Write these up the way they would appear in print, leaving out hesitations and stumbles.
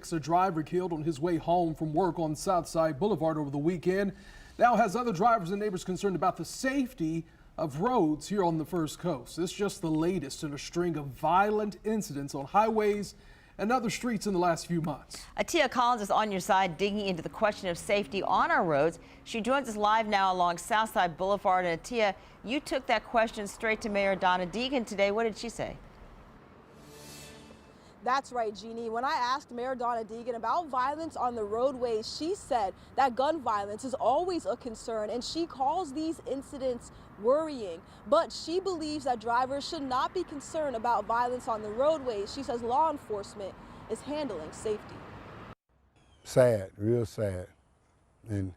A driver killed on his way home from work on Southside Boulevard over the weekend now has other drivers and neighbors concerned about the safety of roads here on the First Coast. This is just the latest in a string of violent incidents on highways and other streets in the last few months. Atia Collins is on your side, digging into the question of safety on our roads. She joins us live now along Southside Boulevard. And Atia, you took that question straight to Mayor Donna Deegan today. What did she say? That's right, Jeannie. When I asked Mayor Donna Deegan about violence on the roadways, she said that gun violence is always a concern, and she calls these incidents worrying. But she believes that drivers should not be concerned about violence on the roadways. She says law enforcement is handling safety. Sad, real sad. And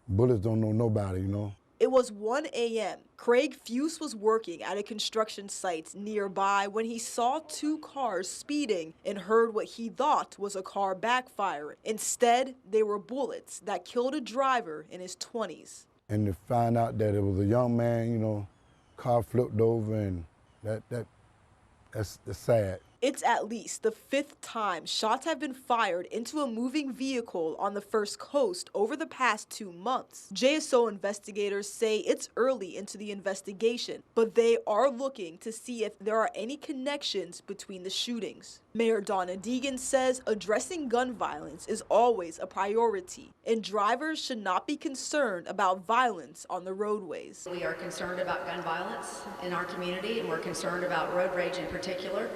bullets don't know nobody, you know. It was 1 a.m. Craig Fuse was working at a construction site nearby when he saw two cars speeding and heard what he thought was a car backfiring. Instead, they were bullets that killed a driver in his 20s. And to find out that it was a young man, you know, car flipped over, and that's sad. It's at least the 5th time shots have been fired into a moving vehicle on the First Coast over the past 2 months. JSO investigators say it's early into the investigation, but they are looking to see if there are any connections between the shootings. Mayor Donna Deegan says addressing gun violence is always a priority, and drivers should not be concerned about violence on the roadways. We are concerned about gun violence in our community, and we're concerned about road rage in particular.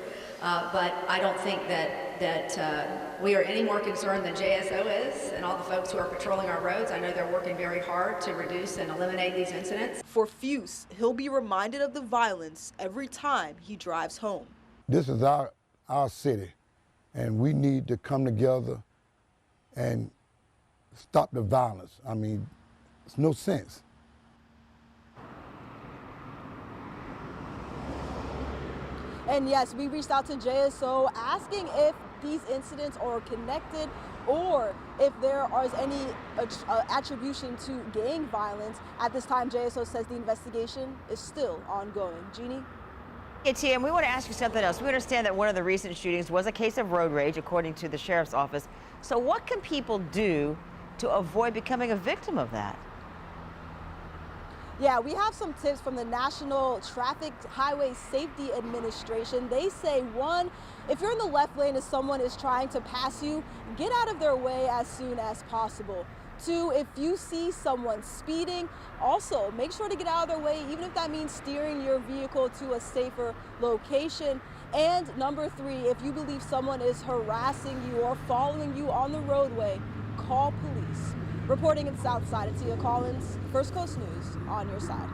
But I don't think that we are any more concerned than JSO is and all the folks who are patrolling our roads. I know they're working very hard to reduce and eliminate these incidents. For Fuse, he'll be reminded of the violence every time he drives home. This is our city, and we need to come together and stop the violence. I mean, it's no sense. And yes, we reached out to JSO asking if these incidents are connected or if there is any attribution to gang violence. At this time, JSO says the investigation is still ongoing. Jeannie? Hey, Tia, we want to ask you something else. We understand that one of the recent shootings was a case of road rage, according to the sheriff's office. So what can people do to avoid becoming a victim of that? Yeah, we have some tips from the National Traffic Highway Safety Administration. They say, 1, if you're in the left lane and someone is trying to pass you, get out of their way as soon as possible. 2, if you see someone speeding, also make sure to get out of their way, even if that means steering your vehicle to a safer location. And number 3, if you believe someone is harassing you or following you on the roadway, call police. Reporting in Southside, Atia Collins, First Coast News, on your side.